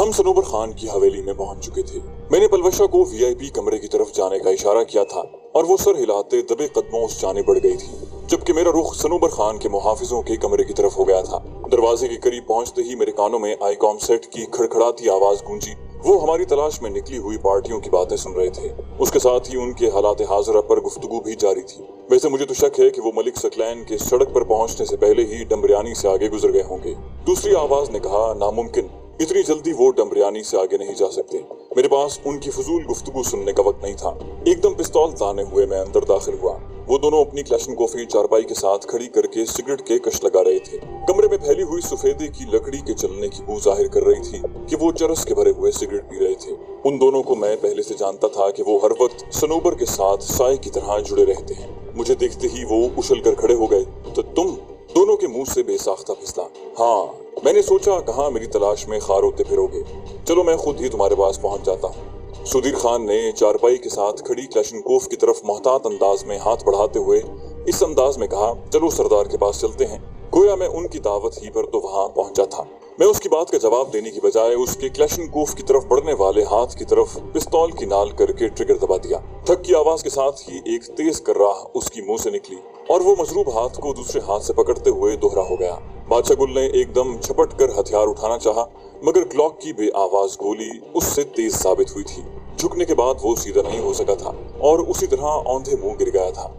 हम सनोबर खान की हवेली में पहुंच चुके थे। मैंने पलवशा को वीआईपी कमरे की तरफ जाने का इशारा किया था और वो सर हिलाते दबे कदमों उस जाने बढ़ गई थी, जबकि मेरा रुख सनोबर खान के मुहाफिजों के कमरे की तरफ हो गया था। दरवाजे के करीब पहुंचते ही मेरे कानों में आईकॉम सेट की खड़खड़ाती आवाज गूंजी। वो हमारी तलाश में निकली हुई पार्टियों की बातें सुन रहे थे। उसके साथ ही उनके हालात हाजिरा पर गुफ्तगू भी जारी थी। वैसे मुझे तो शक है कि वो मलिक सकलैन के सड़क पर पहुंचने से पहले ही डम्बरियानी से आगे गुजर गए होंगे। दूसरी आवाज ने कहा, नामुमकिन, इतनी जल्दी वो डम्बरियानी से आगे नहीं जा सकते। मेरे पास उनकी फजूल गुफ्तगू सुनने का वक्त नहीं था। एकदम पिस्तौल ताने हुए मैं अंदर दाखिल हुआ। वो दोनों अपनी क्लैशनकोफ चारपाई के साथ खड़ी करके सिगरेट के कश लगा रहे थे। कमरे में फैली हुई सफेदे की लकड़ी के जलने की बू जाहिर कर रही थी कि वो चरस के भरे हुए सिगरेट पी रहे थे। उन दोनों को मैं पहले से जानता था कि वो हर वक्त सनोबर के साथ साए की तरह जुड़े रहते हैं। मुझे देखते ही वो उछल कर खड़े हो गए। तो तुम? दोनों के मुंह से बेसाख्ता फिसला। हाँ, मैंने सोचा कहाँ मेरी तलाश में खार होते फिरोगे। चलो मैं खुद ही तुम्हारे पास पहुंच जाता हूँ। सुधीर खान ने चारपाई के साथ खड़ी क्लैशनकोफ की तरफ मोहतात अंदाज में हाथ बढ़ाते हुए इस अंदाज में कहा, चलो सरदार के पास चलते हैं। गोया मैं उनकी दावत ही पर तो वहां पहुंचा था। मैं उसकी बात का जवाब देने की बजाय उसके क्लैशनकोफ की तरफ बढ़ने वाले हाथ की तरफ पिस्तौल की नाल करके ट्रिगर दबा दिया। थक की आवाज के साथ ही एक तेज कर्राह उसकी मुंह से निकली और वो मजरूब हाथ को दूसरे हाथ से पकड़ते हुए दोहरा हो गया। बादशाह गुल ने एकदम झपट कर हथियार उठाना चाहा, मगर ग्लॉक की बेआवाज गोली उससे तेज साबित हुई थी। झुकने के बाद वो सीधा नहीं हो सका था और उसी तरह औंधे मुंह गिर गया था।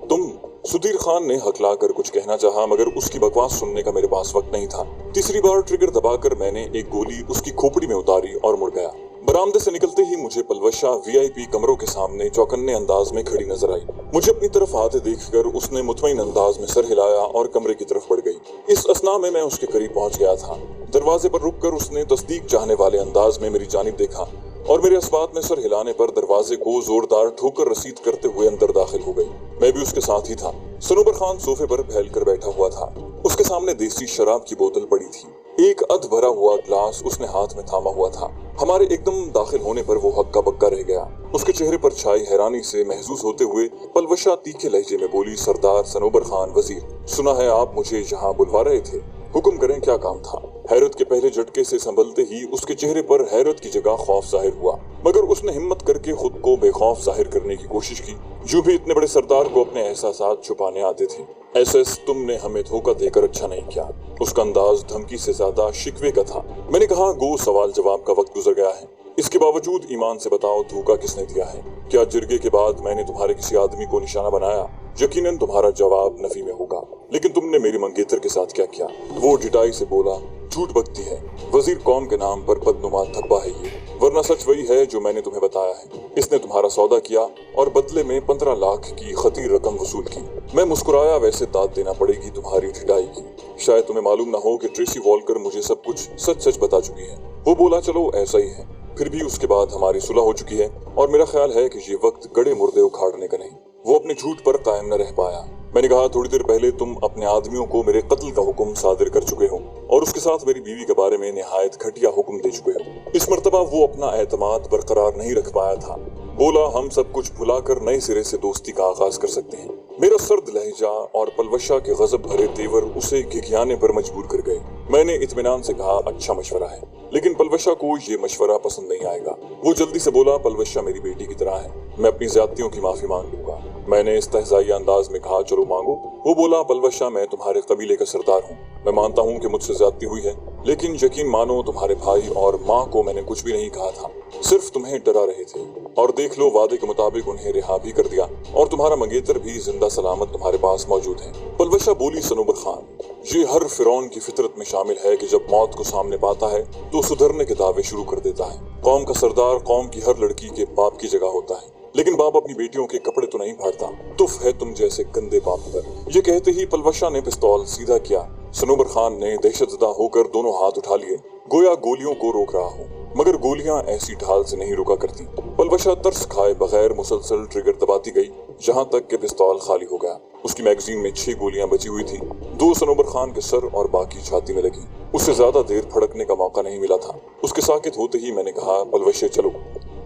तुम? सुधीर खान ने हकला कर कुछ कहना चाहा, मगर उसकी बकवास सुनने का मेरे पास वक्त नहीं था। तीसरी बार ट्रिगर दबाकर मैंने एक गोली उसकी खोपड़ी में उतारी और मुड़ गया। बरामदे से निकलते ही मुझे पलवशा वीआईपी कमरों के सामने चौकन्ने अंदाज में खड़ी नजर आई। मुझे अपनी तरफ आते देखकर उसने मुतमईन अंदाज में सर हिलाया और कमरे की तरफ बढ़ गई। इस असना में मैं उसके करीब पहुंच गया था। दरवाजे पर रुककर उसने तस्दीक चाहने वाले अंदाज में मेरी जानिब देखा और मेरे अस्बात में सर हिलाने पर दरवाजे को जोरदार ठोकर रसीद करते हुए अंदर दाखिल हो गई। मैं भी उसके साथ ही था। सनोबर खान सोफे पर फैल कर बैठा हुआ था। उसके सामने देसी शराब की बोतल पड़ी थी। एक अध भरा हुआ ग्लास उसने हाथ में थामा हुआ था। हमारे एकदम दाखिल होने पर वो हक्का बक्का रह गया। उसके चेहरे पर छाई हैरानी से महसूस होते हुए पलवशा तीखे लहजे में बोली, सरदार सनोबर खान वजीर, सुना है आप मुझे यहाँ बुलवा रहे थे। हुक्म करें, क्या काम था? हैरत के पहले झटके से संभलते ही उसके चेहरे पर हैरत की जगह खौफ जाहिर हुआ, मगर उसने हिम्मत करके खुद को बेखौफ जाहिर करने की कोशिश की। यूं भी इतने बड़े सरदार को अपने एहसासात छुपाने आते थे। एसएस, तुमने हमें धोखा देकर अच्छा नहीं किया। उसका अंदाज धमकी से ज्यादा शिकवे का था। मैंने कहा, गो सवाल जवाब का वक्त गुजर गया है। इसके बावजूद ईमान से बताओ, धोखा किसने दिया है? क्या जिरगे के बाद मैंने तुम्हारे किसी आदमी को निशाना बनाया? यकीनन तुम्हारा जवाब नफी में होगा, लेकिन तुमने मेरी मंगेतर के साथ क्या किया? वो डिटाई से बोला, झूठ बकती है। वजीर कौम के नाम पर बदनुमा धब्बा है ये, वरना सच वही है जो मैंने तुम्हें बताया है। इसने तुम्हारा सौदा किया और बदले में 15 लाख की खतीर रकम वसूल की। मैं मुस्कुराया, वैसे दाद देना पड़ेगी तुम्हारी डिटाई की। शायद तुम्हें मालूम ना हो कि ट्रेसी वॉलकर मुझे सब कुछ सच सच बता चुकी है। वो बोला, चलो ऐसा ही है। फिर भी उसके बाद हमारी सुलह हो चुकी है और मेरा ख्याल है कि ये वक्त गड़े मुर्दे उखाड़ने का नहीं। वो अपने झूठ पर कायम न रह पाया। मैंने कहा, थोड़ी देर पहले तुम अपने आदमियों को मेरे कत्ल का हुक्म सादिर कर चुके हो और उसके साथ मेरी बीवी के बारे में निहायत घटिया हुक्म दे चुके हो। इस मर्तबा वो अपना एतमाद बरकरार नहीं रख पाया था। बोला, हम सब कुछ भुलाकर नए सिरे से दोस्ती का आगाज कर सकते हैं। मेरा सर्द लहजा और पलवशा के गजब भरे तेवर उसे घिघियाने पर मजबूर कर गए। मैंने इत्मीनान से कहा, अच्छा मशवरा है, लेकिन पलवशा को ये मशवरा पसंद नहीं आएगा। वो जल्दी से बोला, पलवशा मेरी बेटी की तरह है, मैं अपनी ज्यादतियों की माफी मांग लूंगा। मैंने इस्तेहज़ाई अंदाज में कहा, चलो मांगो। वो बोला, पलवशा मैं तुम्हारे कबीले का सरदार हूँ। मैं मानता हूँ कि मुझसे ज्यादती हुई है, लेकिन यकीन मानो तुम्हारे भाई और माँ को मैंने कुछ भी नहीं कहा था, सिर्फ तुम्हें डरा रहे थे। और देख लो, वादे के मुताबिक उन्हें रिहा भी कर दिया और तुम्हारा मंगेतर भी जिंदा सलामत तुम्हारे पास मौजूद है। पलवशा बोली, सनोबर खान, ये हर फिरौन की फितरत में शामिल है कि जब मौत को सामने पाता है तो सुधरने के दावे शुरू कर देता है। कौम का सरदार कौम की हर लड़की के बाप की जगह होता है, लेकिन बाप अपनी बेटियों के कपड़े तो नहीं फाड़ता। तुफ है तुम जैसे गंदे बाप पर। ये कहते ही पलवशा ने पिस्तौल सीधा किया। सनोबर खान ने दहशतज़दा होकर दोनों हाथ उठा लिए, गोया गोलियों को रोक रहा हो, मगर गोलियां ऐसी ढाल से नहीं रुका करती। पलवशा तरस खाए बगैर मुसलसल ट्रिगर दबाती गई, जहां तक के पिस्तौल खाली हो गया। उसकी मैगजीन में 6 गोलियां बची हुई थी। 2 सनोबर खान के सर और बाकी छाती में लगी। उससे ज्यादा देर फड़कने का मौका नहीं मिला था। उसके साकित होते ही मैंने कहा, पलवशे चलो।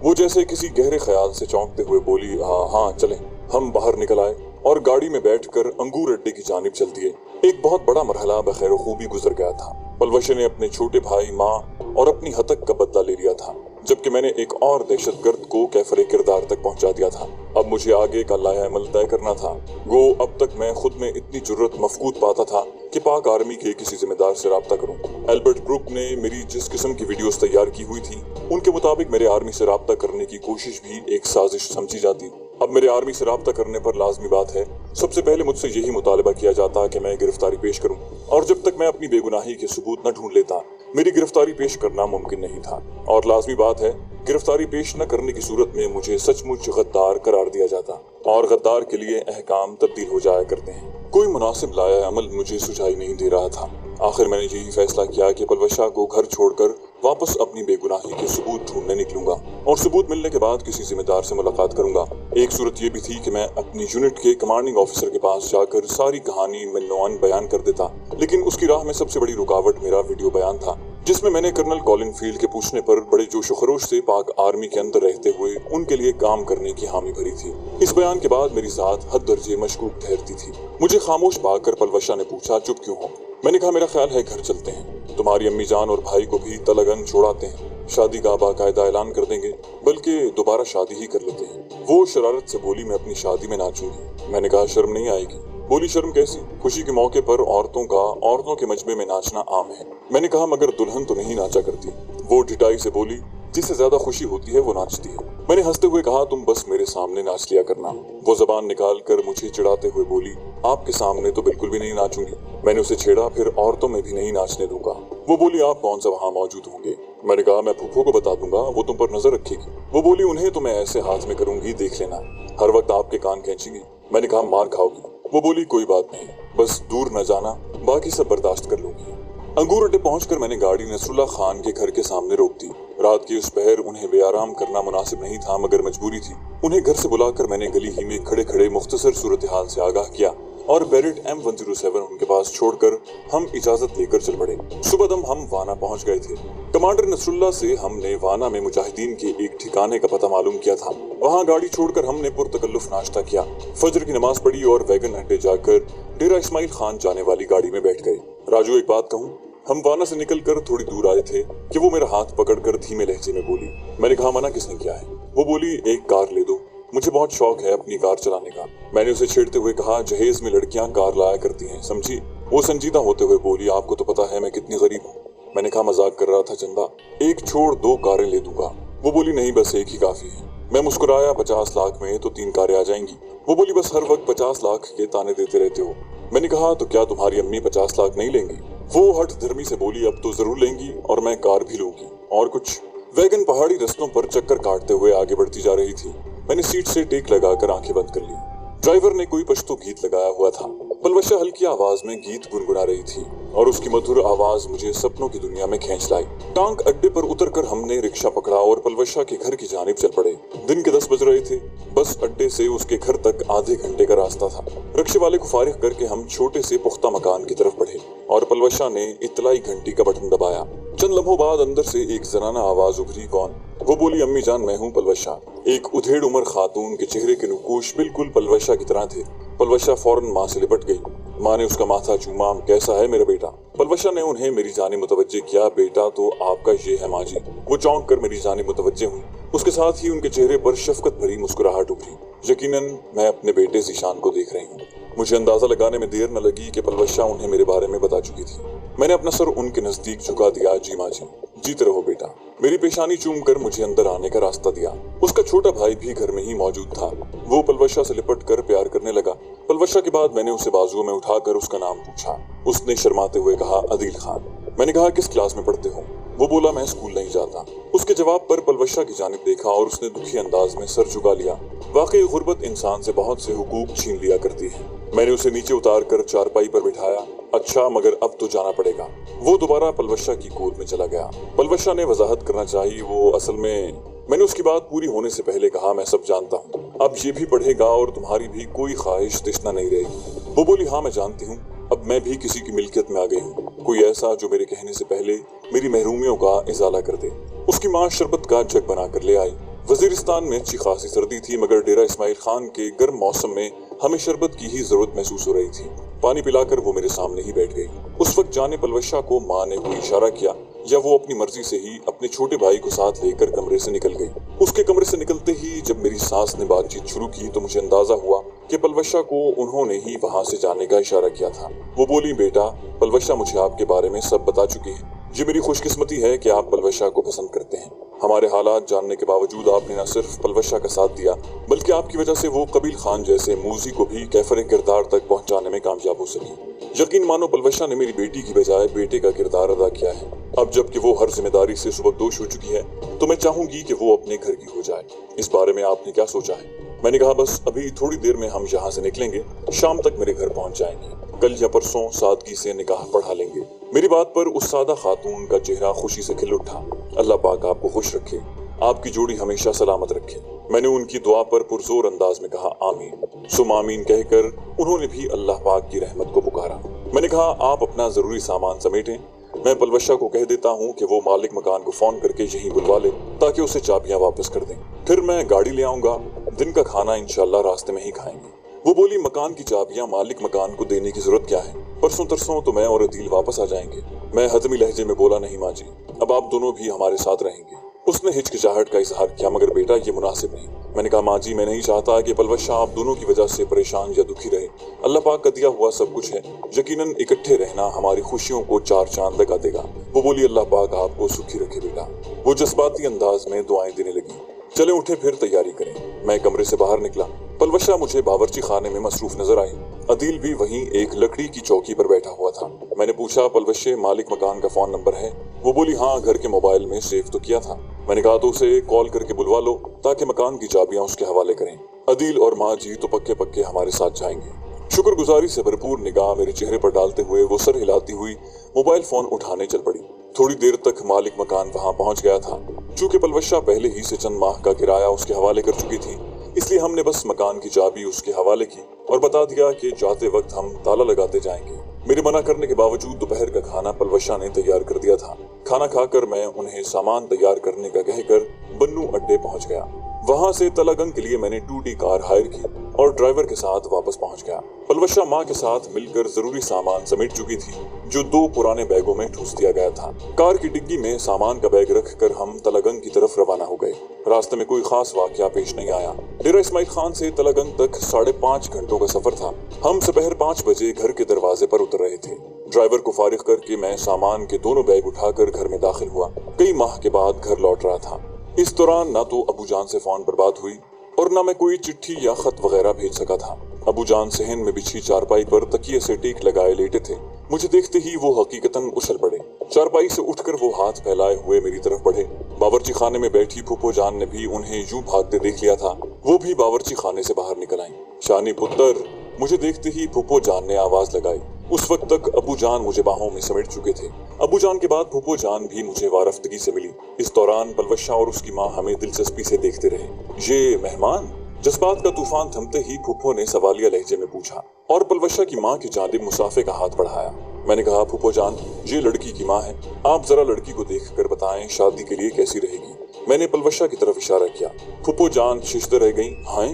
वो जैसे किसी गहरे ख्याल से चौंकते हुए बोली, हाँ चलें। हम बाहर निकल आए और गाड़ी में बैठकर अंगूर अड्डे की जानिब चल दिए। एक बहुत बड़ा मरहला बखैर खूबी गुजर गया था। पलवशा ने अपने छोटे भाई, माँ और अपनी हतक का बदला ले लिया था, जबकि मैंने एक और दहशतगर्द को कैफरे किरदार तक पहुंचा दिया था। अब मुझे आगे का लाया अमल तय करना था। गो अब तक मैं खुद में इतनी जुर्रत मफकूद पाता था कि पाक आर्मी के किसी जिम्मेदार से राब्ता करूं। एल्बर्ट ब्रुक ने मेरी जिस किस्म की वीडियोस तैयार की हुई थी, उनके मुताबिक मेरे आर्मी से राब्ता करने की कोशिश भी एक साजिश समझी जाती। अब मेरे आर्मी से राब्ता करने पर लाजमी बात है, सबसे पहले मुझसे यही मुतालबा किया जाता कि मैं गिरफ्तारी पेश करूं, और जब तक मैं अपनी बेगुनाही के सबूत न ढूंढ लेता, मेरी गिरफ्तारी पेश करना मुमकिन नहीं था। और लाजमी बात है, गिरफ्तारी पेश न करने की सूरत में मुझे सचमुच गद्दार करार दिया जाता, और गद्दार के लिए अहकाम तब्दील हो जाया करते हैं। कोई मुनासिब लाया अमल मुझे सुझाई नहीं दे रहा था। आखिर मैंने यही फैसला किया कि पलवशा को घर छोड़कर वापस अपनी बेगुनाही के सबूत ढूंढने निकलूंगा, और सबूत मिलने के बाद किसी जिम्मेदार से मुलाकात करूंगा। एक सूरत यह भी थी कि मैं अपनी यूनिट के कमांडिंग ऑफिसर के पास जाकर सारी कहानी मिन्नोअन बयान कर देता, लेकिन उसकी राह में सबसे बड़ी रुकावट मेरा वीडियो बयान था, जिसमें मैंने कर्नल कॉलिन फील्ड के पूछने पर बड़े जोश खरोश से पाक आर्मी के अंदर रहते हुए उनके लिए काम करने की हामी भरी थी। इस बयान के बाद मेरी जात हद दर्जे मशकूक ठहरती थी। मुझे खामोश पाकर पलवशा ने पूछा, चुप क्यों हो? मैंने कहा, मेरा ख्याल है घर चलते हैं, तुम्हारी अम्मी जान और भाई को भी तलगन छोड़ाते हैं, शादी का बाकायदा ऐलान कर देंगे, बल्कि दोबारा शादी ही कर लेते हैं। वो शरारत से बोली, मैं अपनी शादी में नाचूंगी। मैंने कहा, शर्म नहीं आएगी? बोली, शर्म कैसी, खुशी के मौके पर औरतों के मजमे में नाचना आम है। मैंने कहा, मगर दुल्हन तो नहीं नाचा करती। वो ढिठाई से बोली, जिससे ज्यादा खुशी होती है वो नाचती है। मैंने हंसते हुए कहा, तुम बस मेरे सामने नाच लिया करना। वो जबान निकाल कर मुझे चिढ़ाते हुए बोली, आपके सामने तो बिल्कुल भी नहीं नाचूंगी। मैंने उसे छेड़ा, फिर औरतों में भी नहीं नाचने दूंगा। वो बोली, आप कौन सा वहाँ मौजूद होंगे? मैंने कहा, मैं फूफो को बता दूंगा, वो तुम पर नजर रखेगी। वो बोली, उन्हें तो मैं ऐसे हाथ में करूंगी, देख लेना, हर वक्त आपके कान खींचेंगी। मैंने कहा, मार खाओगी। वो बोली, कोई बात नहीं, बस दूर न जाना, बाकी सब बर्दाश्त कर लूंगी। अंगूर अड्डे पहुंचकर मैंने गाड़ी नसरुल्लाह खान के घर के सामने रोक दी। रात की उस पहर उन्हें बेआराम करना मुनासिब नहीं था, मगर मजबूरी थी। उन्हें घर से बुलाकर मैंने गली ही में खड़े खड़े मुख्तसर सूरत हाल से आगाह किया, और बेरेट M107 उनके पास छोड़कर हम इजाजत लेकर चल पड़े। सुबह दम हम वाना पहुंच गए थे। कमांडर नसरुल्लाह से हमने वाना में मुजाहिदीन के एक ठिकाने का पता मालूम किया था। वहां गाड़ी छोड़कर हमने पुरतकल्लुफ नाश्ता किया, फजर की नमाज पढ़ी और वैगन अड्डे जाकर डेरा इस्माइल खान जाने वाली गाड़ी में बैठ गए। राजू, एक बात कहूँ? हम वाना से निकलकर थोड़ी दूर आए थे कि वो मेरा हाथ पकड़कर धीमे लहजे में बोली। मैंने कहा, मना किसने किया है? वो बोली, एक कार ले दो, मुझे बहुत शौक है अपनी कार चलाने का। मैंने उसे छेड़ते हुए कहा, जहेज में लड़कियां कार लाया करती हैं, समझी? वो संजीदा होते हुए बोली, आपको तो पता है मैं कितनी गरीब हूँ। मैंने कहा, मजाक कर रहा था चंदा, एक छोड़ 2 कारें ले दूंगा। वो बोली, नहीं, बस एक ही काफी है। मैं मुस्कुराया, 50 लाख में तो 3 कारें आ जाएंगी। वो बोली, बस हर वक्त 50 लाख के ताने देते रहते हो। मैंने कहा, तो क्या तुम्हारी अम्मी 50 लाख नहीं लेंगी? वो हठ धर्मी से बोली, अब तो जरूर लेंगी, और मैं कार भी लूंगी। और कुछ? वैगन पहाड़ी रस्तों पर चक्कर काटते हुए आगे बढ़ती जा रही थी। मैंने सीट से टेक लगाकर आंखें बंद कर ली। ड्राइवर ने कोई पश्तो गीत लगाया हुआ था। पलवशा हल्की आवाज में गीत गुनगुना रही थी, और उसकी मधुर आवाज मुझे सपनों की दुनिया में खींच लाई। टांग अड्डे पर उतरकर हमने रिक्शा पकड़ा और पलवशा के घर की जानिब चल पड़े। दिन के 10 बज रहे थे। बस अड्डे से उसके घर तक आधे घंटे का रास्ता था। रिक्शे वाले को फारिग करके हम छोटे से पुख्ता मकान की तरफ बढ़े, और पलवशा ने इत्तलाई घंटी का बटन दबाया। चंद लम्हों बाद अंदर से एक जनाना आवाज उभरी, कौन? वो बोली, अम्मी जान, मैं हूँ पलवशा। एक उधेड़ उम्र खातून के चेहरे के नुकूश बिल्कुल पलवशा की तरह थे। पलवशा फौरन माँ से लिपट गई। माँ ने उसका माथा चूमा, कैसा है मेरा बेटा? पलवशा ने उन्हें मेरी जानिब मुतवज्जे किया, बेटा तो आपका ये है माँ जी। वो चौंक कर मेरी जानिब मुतवज्जे हुई। उसके साथ ही उनके चेहरे पर शफकत भरी मुस्कुराहट उभरी। यकीनन मैं अपने बेटे ज़ीशान को देख रही हूँ। मुझे अंदाजा लगाने में देर न लगी कि पलवशा उन्हें मेरे बारे में बता चुकी थी। मैंने अपना सर उनके नजदीक झुका दिया। जी माँ जी, जीते रहो बेटा। मेरी पेशानी चूम कर मुझे अंदर आने का रास्ता दिया। उसका छोटा भाई भी घर में ही मौजूद था। वो पलवशा से लिपट कर प्यार करने लगा। पलवशा के बाद मैंने उसे बाजुओं में उठाकर उसका नाम पूछा। उसने शर्माते हुए कहा, अदील खान। मैंने कहा, किस क्लास में पढ़ते हो? वो बोला, मैं स्कूल नहीं जाता। उसके जवाब पर पलवशा की जानिब देखा और उसने दुखी अंदाज में सर झुका लिया। वाकई गुर्बत इंसान से बहुत से हुकूक छीन लिया करती है। मैंने उसे नीचे उतार कर चारपाई पर बिठाया। अच्छा, मगर अब तो जाना पड़ेगा। वो दोबारा पलवशा की गोद में चला गया। पलवशा ने वजाहत करना चाहिए, वो असल में। मैंने उसकी बात पूरी होने से पहले कहा, मैं सब जानता हूँ, अब ये भी पढ़ेगा और तुम्हारी भी कोई ख्वाहिश तृष्णा नहीं रहेगी। वो बोली, हाँ मैं जानती हूँ, अब मैं भी किसी की मिल्कियत में आ गई हूँ, कोई ऐसा जो मेरे कहने से पहले मेरी महरूमियों का इजाला कर दे। उसकी माँ शरबत का जग बना कर ले आई। वजीरिस्तान में अच्छी खासी सर्दी थी, मगर डेरा इस्माइल खान के गर्म मौसम में हमें शरबत की ही जरूरत महसूस हो रही थी। पानी पिलाकर वो मेरे सामने ही बैठ गई। उस वक्त जाने पलवशा को माँ ने कोई इशारा किया या वो अपनी मर्जी से ही अपने छोटे भाई को साथ लेकर कमरे से निकल गई। उसके कमरे से निकलते ही जब मेरी सास ने बातचीत शुरू की तो मुझे अंदाजा हुआ कि पलवशा को उन्होंने ही वहां से जाने का इशारा किया था। वो बोली, बेटा, पलवशा मुझे आपके बारे में सब बता चुकी है। ये मेरी खुशकिस्मती है कि आप पलवशा को पसंद करते हैं। हमारे हालात जानने के बावजूद आपने न सिर्फ पलवशा का साथ दिया बल्कि आपकी वजह से वो कबील खान जैसे मूजी को भी कैफर किरदार तक पहुंचाने में कामयाब हो सकी। यकीन मानो पलवशा ने मेरी बेटी की बजाय बेटे का किरदार अदा किया है। अब जबकि वो हर जिम्मेदारी से सुबकदोश हो चुकी है तो मैं चाहूंगी कि वो अपने घर की हो जाए। इस बारे में आपने क्या सोचा है? मैंने कहा, बस अभी थोड़ी देर में हम यहाँ से निकलेंगे, शाम तक मेरे घर पहुंच जाएंगे। कल या परसों सादगी से निकाह पढ़ा लेंगे। मेरी बात पर उस सादा खातून का चेहरा खुशी से खिल उठा। अल्लाह पाक आपको खुश रखे, आपकी जोड़ी हमेशा सलामत रखे। मैंने उनकी दुआ पर पुरजोर अंदाज में कहा, आमीन। सुम आमीन कहकर उन्होंने भी अल्लाह पाक की रहमत को पुकारा। मैंने कहा, आप अपना जरूरी सामान समेटें, मैं पलवशा को कह देता हूँ कि वो मालिक मकान को फोन करके यहीं बुलवा ले ताकि उसे चाबियां वापस कर दें। फिर मैं गाड़ी ले आऊंगा, दिन का खाना इंशाल्लाह रास्ते में ही खाएंगे। वो बोली, मकान की चाबियां मालिक मकान को देने की जरूरत क्या है? परसों तरसों तो मैं और अदील वापस आ जाएंगे। मैं हजमी लहजे में बोला, नहीं माँ जी, अब आप दोनों भी हमारे साथ रहेंगे। उसने हिचकिचाहट का इजहार किया, मगर बेटा ये मुनासिब नहीं। मैंने कहा, माँ जी, मैं नहीं चाहता कि पलवशा आप दोनों की वजह से परेशान या दुखी रहे। अल्लाह पाक का दिया हुआ सब कुछ है, यकीनन इकट्ठे रहना हमारी खुशियों को चार चांद लगा देगा। वो बोली, अल्लाह पाक आपको सुखी रखे बेटा। वो जज्बाती अंदाज में दुआएं देने लगी। चले उठे, फिर तैयारी करें। मैं कमरे से बाहर निकला। पलवशा मुझे बावर्ची खाने में मसरूफ नजर आई। अदील भी वहीं एक लकड़ी की चौकी पर बैठा हुआ था। मैंने पूछा, पलवशे, मालिक मकान का फोन नंबर है? वो बोली, हाँ, घर के मोबाइल में सेव तो किया था। मैंने कहा, तो उसे कॉल करके बुलवा लो ताकि मकान की चाबियां उसके हवाले करें। अदील और माँ जी तो पक्के पक्के हमारे साथ जाएंगे। शुक्रगुजारी से भरपूर निगाह मेरे चेहरे पर डालते हुए वो सर हिलाती हुई मोबाइल फोन उठाने चल पड़ी। थोड़ी देर तक मालिक मकान वहां पहुंच गया था। चूंकि पलवशा पहले ही से चंद माह का किराया उसके हवाले कर चुकी थी, इसलिए हमने बस मकान की चाबी उसके हवाले की और बता दिया कि जाते वक्त हम ताला लगाते जाएंगे। मेरे मना करने के बावजूद दोपहर का खाना पलवशा ने तैयार कर दिया था। खाना खाकर मैं उन्हें सामान तैयार करने का कहकर बन्नू अड्डे पहुंच गया। वहां से तलागंग के लिए मैंने 2D कार हायर की और ड्राइवर के साथ वापस पहुंच गया। पलवशा माँ के साथ मिलकर जरूरी सामान समेट चुकी थी जो 2 पुराने बैगों में ठूस दिया गया था। कार की डिग्गी में सामान का बैग रखकर हम तलागंग की तरफ रवाना हो गए। रास्ते में कोई खास वाकया पेश नहीं आया। डेरा इस्माइल खान से तलागंग तक 5.5 घंटों का सफर था। हम दोपहर 5 बजे घर के दरवाजे पर उतर रहे थे। ड्राइवर को फारिग करके मैं सामान के दोनों बैग उठाकर घर में दाखिल हुआ। कई माह के बाद घर लौट रहा था। इस दौरान ना तो अबू जान से फोन पर बात हुई और ना मैं कोई चिट्ठी या खत वगैरह भेज सका था। अबू जान सहन में बिछी चारपाई पर तकिए से टेक लगाए लेटे थे। मुझे देखते ही वो हकीकतन उछल पड़े। चारपाई से उठकर वो हाथ फैलाए हुए मेरी तरफ बढ़े। बावर्ची खाने में बैठी फूफो जान ने भी उन्हें यूं भागते देख लिया था। वो भी बावर्ची खाने से बाहर निकल आई। शानी पुत्र, मुझे देखते ही फूफो जान ने आवाज लगाई। उस वक्त तक अबू जान मुझे बाहों में समेट चुके थे। अबू जान के बाद फूफो जान भी मुझे वारफ्तगी से मिली। इस दौरान पलवशा और उसकी माँ हमें दिलचस्पी से देखते रहे। ये मेहमान? जज्बात का तूफान थमते ही फूफो ने सवालिया लहजे में पूछा और पलवशा की माँ की जानिब मुसाफे का हाथ बढ़ाया। मैंने कहा, फूफो जान, ये लड़की की माँ है, आप जरा लड़की को देखकर बताएं शादी के लिए कैसी रहेगी। मैंने पलवशा की तरफ इशारा किया। फूफो जान शिश्ते रह गई। हाँ?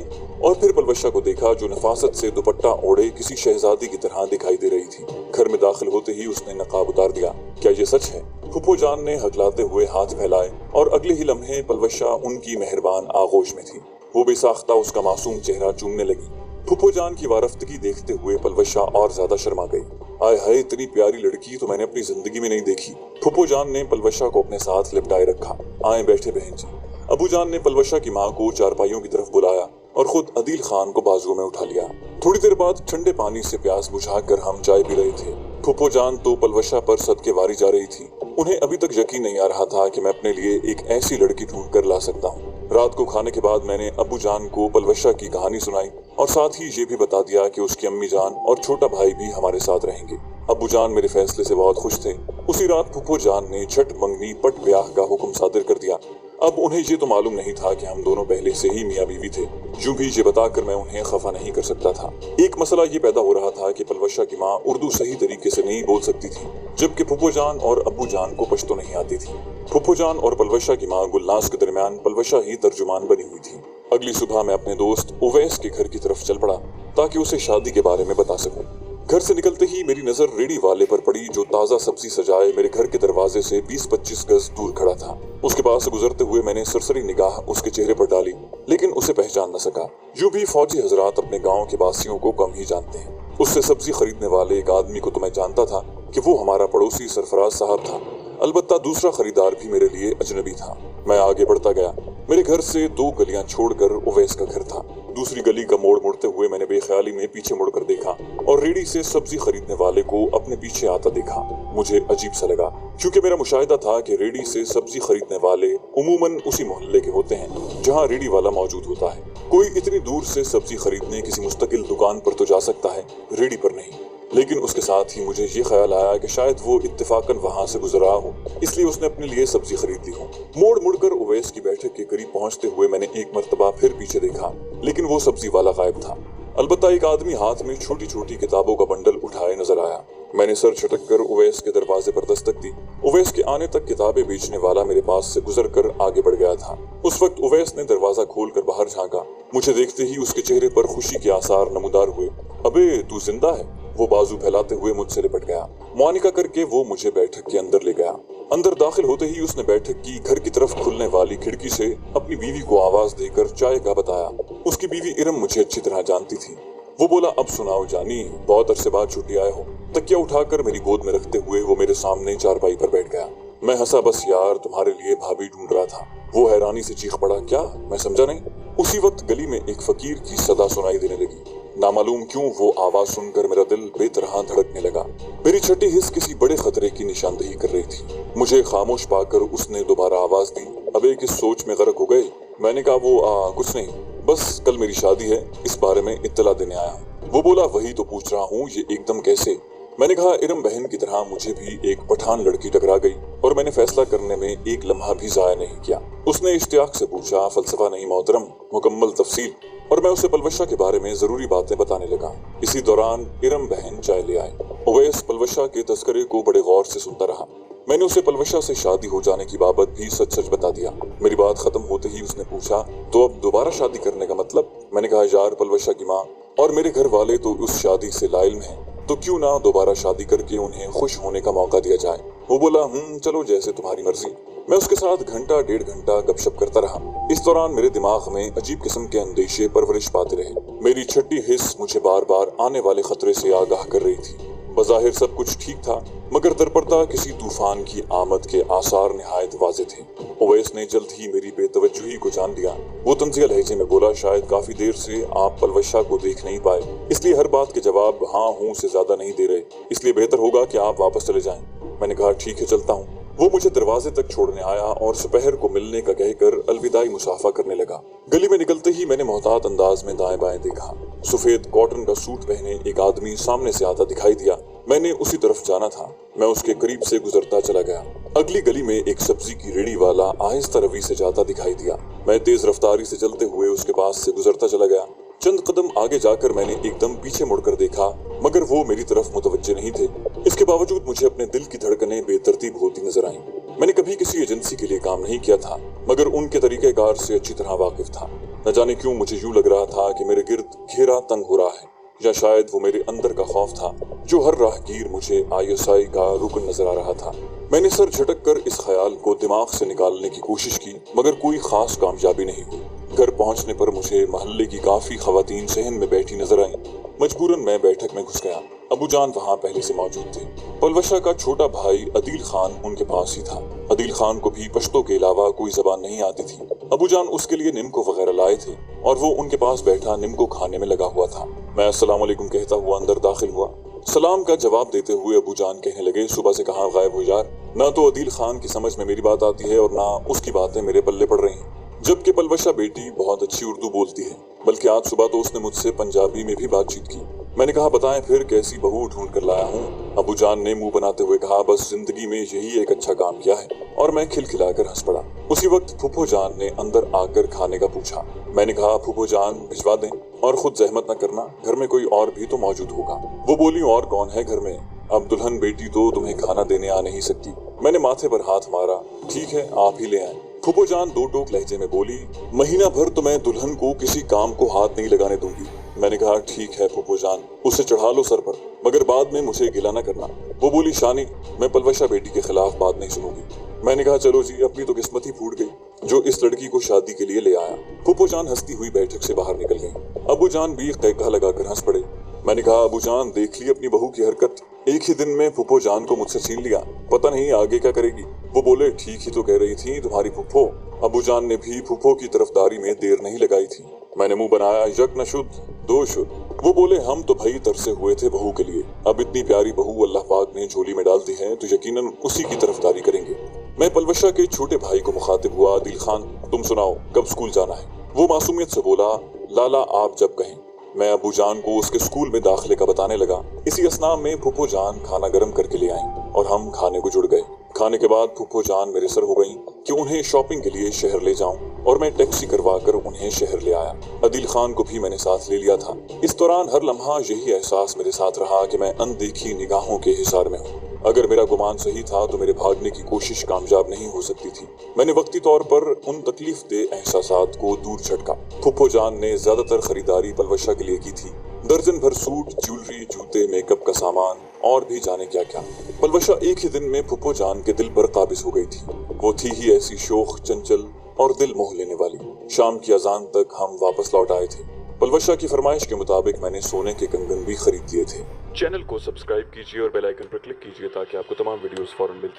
और फिर पलवशा को देखा जो नफासत से दुपट्टा ओढ़े किसी शहजादी की तरह दिखाई दे रही थी। घर में दाखिल होते ही उसने नकाब उतार दिया। क्या ये सच है? फूफो जान ने हकलाते हुए हाथ फैलाए और अगले ही लम्हे पलवशा उनकी मेहरबान आगोश में थी। वो बेसाख्ता उसका मासूम चेहरा चूमने लगी। फूफो जान की वारफ्तगी देखते हुए पलवशा और ज्यादा शर्मा गई। आय हाय, इतनी प्यारी लड़की तो मैंने अपनी जिंदगी में नहीं देखी। फूफो जान ने पलवशा को अपने साथ लिपटाए रखा। आए बैठे बहन जी। अबू जान ने पलवशा की माँ को चारपाइयों की तरफ बुलाया और खुद अदील खान को बाजुओं में उठा लिया। थोड़ी देर बाद ठंडे पानी से प्यास बुझाकर हम चाय पी रहे थे। फूफो जान तो पलवशा पर सदके वारी जा रही थी। उन्हें अभी तक यकीन नहीं आ रहा था कि मैं अपने लिए एक ऐसी लड़की ढूंढ कर ला सकता हूँ। रात को खाने के बाद मैंने अबू जान को पलवशा की कहानी सुनाई और साथ ही ये भी बता दिया कि उसकी अम्मी जान और छोटा भाई भी हमारे साथ रहेंगे। अबू जान मेरे फैसले से बहुत खुश थे। उसी रात फूफो जान ने छठ मंगनी पट ब्याह का हुक्म सादिर कर दिया। अब उन्हें ये तो मालूम नहीं था कि हम दोनों पहले से ही मियाँ बीवी थे। यूं भी ये बताकर मैं उन्हें खफा नहीं कर सकता था। एक मसला ये पैदा हो रहा था कि पलवशा की माँ उर्दू सही तरीके से नहीं बोल सकती थी, जबकि फूफो जान और अब्बू जान को पश्तो नहीं आती थी। फूफो जान और पलवशा की माँ गुलनाज के दरमियान पलवशा ही तर्जुमान बनी हुई थी। अगली सुबह मैं अपने दोस्त उवैस के घर की तरफ चल पड़ा ताकि उसे शादी के बारे में बता सकूं। घर से निकलते ही मेरी नजर रेडी वाले पर पड़ी जो ताजा सब्जी सजाए मेरे घर के दरवाजे से 20-25 गज दूर खड़ा था। उसके पास से गुजरते हुए मैंने सरसरी निगाह उसके चेहरे पर डाली, लेकिन उसे पहचान न सका। यूं भी फौजी हजरात अपने गांव के वासियों को कम ही जानते हैं। उससे सब्जी खरीदने वाले एक आदमी को तो मैं जानता था कि वो हमारा पड़ोसी सरफराज साहब था। अलबत्ता दूसरा खरीदार भी मेरे लिए अजनबी था। मैं आगे बढ़ता गया। मेरे घर से 2 गलियां छोड़कर उवैस का घर था। दूसरी गली का मोड़ मुड़ते हुए मैंने बेख्याली में पीछे मुड़कर देखा और रेडी से सब्जी खरीदने वाले को अपने पीछे आता देखा। मुझे अजीब सा लगा, क्योंकि मेरा मुशाहिदा था कि रेडी से सब्जी खरीदने वाले उमूमन उसी मोहल्ले के होते हैं जहां रेडी वाला मौजूद होता है। कोई इतनी दूर से सब्जी खरीदने किसी मुस्तकिल दुकान पर तो जा सकता है, रेडी पर नहीं। लेकिन उसके साथ ही मुझे ये ख्याल आया कि शायद वो इत्तेफाकन वहां से गुजरा हो, इसलिए उसने अपने लिए सब्जी खरीद ली हो। मोड़ मुड़कर उवैस की बैठक के करीब पहुंचते हुए मैंने एक मर्तबा फिर पीछे देखा, लेकिन वो सब्जी वाला गायब था। अलबत्ता एक आदमी हाथ में छोटी छोटी किताबों का बंडल उठाए नजर आया। मैंने सर झटक कर उवैस के दरवाजे पर दस्तक दी। उवैस के आने तक किताबें बेचने वाला मेरे पास से गुजर कर आगे बढ़ गया था। उस वक्त उवैस ने दरवाजा खोलकर बाहर झांका। मुझे देखते ही उसके चेहरे पर खुशी के आसार नमूदार हुए। अबे तू जिंदा है? वो बाजू फैलाते हुए मुझसे लिपट गया। मुआनिका करके वो मुझे बैठक के अंदर ले गया। अंदर दाखिल होते ही उसने बैठक की घर की तरफ खुलने वाली खिड़की से अपनी बीवी को आवाज देकर चाय का बताया। उसकी बीवी इरम मुझे अच्छी तरह जानती थी। वो बोला, अब सुनाओ जानी, बहुत अरसे बाद छुट्टी आए हो। तकिया उठाकर मेरी गोद में रखते हुए वो मेरे सामने चारपाई पर बैठ गया। मैं हंसा, बस यार तुम्हारे लिए भाभी ढूंढ रहा था। वो हैरानी से चीख पड़ा, क्या? मैं समझा नहीं। उसी वक्त गली में एक फकीर की सदा सुनाई देने लगी। नामालूम क्यों वो आवाज सुनकर मेरा दिल बेतरह धड़कने लगा। मेरी छठी हिस्स किसी बड़े खतरे की निशानदेही कर रही थी। मुझे खामोश पाकर उसने दोबारा आवाज दी, अबे किस सोच में गर्क हो गए? मैंने कहा, वो कुछ नहीं, बस कल मेरी शादी है, इस बारे में इत्तला देने आया। वो बोला, वही तो पूछ रहा हूँ, ये एकदम कैसे? मैंने कहा, इरम बहन की तरह मुझे भी एक पठान लड़की टकरा गई और मैंने फैसला करने में एक लम्हा भी जाया नहीं किया। उसने इश्तियाक से पूछा, फलसफा नहीं मोहतरम, मुकम्मल तफसील। और मैं उसे पलवशा के बारे में जरूरी बातें बताने लगा। इसी दौरान इरम बहन चाय ले आए। उवैस पलवशा के तस्करे को बड़े गौर से सुनता रहा। मैंने उसे पलवशा से शादी हो जाने की बाबत भी सच सच बता दिया। मेरी बात खत्म होते ही उसने पूछा, तो अब दोबारा शादी करने का मतलब? मैंने कहा, यार पलवशा की माँ और मेरे घर वाले तो उस शादी से लाइल हैं, तो क्यों ना दोबारा शादी करके उन्हें खुश होने का मौका दिया जाए। वो बोला, चलो जैसे तुम्हारी मर्जी। मैं उसके साथ घंटा 1.5 घंटा गपशप करता रहा। इस दौरान मेरे दिमाग में अजीब किस्म के अंदेशे परवरिश पाते रहे। मेरी छठी हिस्स मुझे बार बार आने वाले खतरे से आगाह कर रही थी। बज़ाहिर सब कुछ ठीक था, मगर दरपरदा किसी तूफान की आमद के आसार निहायत वाज़े थे। उवैस ने जल्द ही मेरी बेतवज्जुही को जान लिया। वो तंजिया लहजे में बोला, शायद काफी देर से आप पलवशा को देख नहीं पाए, इसलिए हर बात के जवाब हाँ हूँ से ज्यादा नहीं दे रहे, इसलिए बेहतर होगा कि आप वापस चले जाएं। मैंने कहा, ठीक है, चलता हूँ। वो मुझे दरवाजे तक छोड़ने आया और सुपहर को मिलने का कहकर अलविदाई मुसाफा करने लगा। गली में निकलते ही मैंने मोहतात अंदाज में दाएं बाएं देखा। सफेद कॉटन का सूट पहने एक आदमी सामने से आता दिखाई दिया। मैंने उसी तरफ जाना था। मैं उसके करीब से गुजरता चला गया। अगली गली में एक सब्जी की रेड़ी वाला आहिस्ता रवी से जाता दिखाई दिया। मैं तेज रफ्तारी से चलते हुए उसके पास से गुजरता चला गया। चंद कदम आगे जाकर मैंने एकदम पीछे मुड़कर देखा, मगर वो मेरी तरफ मुतवज्जे नहीं थे। इसके बावजूद मुझे अपने दिल की धड़कनें बेतरतीब होती नजर आईं। मैंने कभी किसी एजेंसी के लिए काम नहीं किया था, मगर उनके तरीकेकार से अच्छी तरह वाकिफ था। न जाने क्यों मुझे यूं लग रहा था कि मेरे गिर्द घेरा तंग हो रहा है, या शायद वो मेरे अंदर का खौफ था जो हर राहगीर मुझे ISI का रुकन नजर आ रहा था। मैंने सर झटक कर इस ख्याल को दिमाग से निकालने की कोशिश की, मगर कोई खास कामयाबी नहीं हुई। घर पहुंचने पर मुझे मोहल्ले की काफी खवातीन सहन में बैठी नजर आईं। मजबूरन मैं बैठक में घुस गया। अबू जान वहाँ पहले से मौजूद थे। पलवशा का छोटा भाई अदील खान उनके पास ही था। अदील खान को भी पश्तो के अलावा कोई जबान नहीं आती थी। अबू जान उसके लिए निम्को वगैरह लाए थे और वो उनके पास बैठा निम्को खाने में लगा हुआ था। मैं अस्सलाम वालेकुम कहता हुआ अंदर दाखिल हुआ। सलाम का जवाब देते हुए अबू जान कहने लगे, सुबह से कहाँ गायब हो यार? ना तो अदील खान की समझ में मेरी बात आती है और ना उसकी बातें मेरे पल्ले पड़ रही हैं। जबकि पलवशा बेटी बहुत अच्छी उर्दू बोलती है, बल्कि आज सुबह तो उसने मुझसे पंजाबी में भी बातचीत की। मैंने कहा, बताएं फिर कैसी बहू ढूंढ कर लाया हूँ? अबू जान ने मुंह बनाते हुए कहा, बस जिंदगी में यही एक अच्छा काम किया है। और मैं खिलखिलाकर हंस पड़ा। उसी वक्त फूफो जान ने अंदर आकर खाने का पूछा। मैंने कहा, फूफो जान भिजवा दें और खुद जहमत न करना, घर में कोई और भी तो मौजूद होगा। वो बोली, और कौन है घर में? अब दुल्हन बेटी तो तुम्हें खाना देने आ नहीं सकती। मैंने माथे पर हाथ मारा। ठीक है, आप ही ले आए। फूफो जान दो टोक लहजे में बोली, महीना भर तो मैं दुल्हन को किसी काम को हाथ नहीं लगाने दूंगी। मैंने कहा ठीक है फूफो जान, उसे चढ़ा लो सर पर, मगर बाद में मुझे गिला न करना। वो बोली, शानी मैं पलवशा बेटी के खिलाफ बात नहीं सुनूंगी। मैंने कहा चलो जी, अपनी तो किस्मत ही फूट गई जो इस लड़की को शादी के लिए ले आया। फूफो जान हंसती हुई बैठक से बाहर निकल गई। अबू जान भी कैका लगाकर हंस पड़े। मैंने कहा अबू जान देख ली अपनी बहू की हरकत, एक ही दिन में फूफो जान को मुझसे छीन लिया, पता नहीं आगे क्या करेगी। वो बोले, ठीक ही तो कह रही थी तुम्हारी फूफो। अबू जान ने भी फूफो की तरफदारी में देर नहीं लगाई थी। मैंने मुंह बनाया, यक न शुद्ध दो शुद्ध। वो बोले, हम तो भाई तरसे हुए थे बहू के लिए, अब इतनी प्यारी बहू अल्लाह पाक ने झोली में डाल दी है तो यकीनन उसी की तरफदारी करेंगे। मैं पलवशा के छोटे भाई को मुखातिब हुआ, दिल खान तुम सुनाओ कब स्कूल जाना है। वो मासूमियत से बोला, लाला आप जब कहें। मैं अबू जान को उसके स्कूल में दाखिले का बताने लगा। इसी असना में फूफो जान खाना गर्म करके ले आई और हम खाने को जुड़ गए। खाने के बाद फूफो जान मेरे सर हो गईं कि उन्हें शॉपिंग के लिए शहर ले जाऊं और मैं टैक्सी करवा कर उन्हें शहर ले आया। अदिल खान को भी मैंने साथ ले लिया था। इस दौरान हर लम्हा यही एहसास मेरे साथ रहा कि मैं अनदेखी निगाहों के हिसार में हूँ। अगर मेरा गुमान सही था तो मेरे भागने की कोशिश कामयाब नहीं हो सकती थी। मैंने वक्ती तौर पर उन तकलीफ दे एहसासात को दूर झटका। फूफो जान ने ज्यादातर खरीदारी पलवशा के लिए की थी, दर्जन भर सूट, ज्वेलरी, जूते, मेकअप का सामान और भी जाने क्या क्या। पलवशा एक ही दिन में फूफो जान के दिल पर काबिज हो गई थी। वो थी ही ऐसी शोख, चंचल और दिल मोह लेने वाली। शाम की अजान तक हम वापस लौट आए थे। पलवशा की फरमाइश के मुताबिक मैंने सोने के कंगन भी खरीद दिए थे। चैनल को सब्सक्राइब कीजिए और बेल आइकन पर क्लिक कीजिए ताकि आपको तमाम वीडियोस फौरन मिलती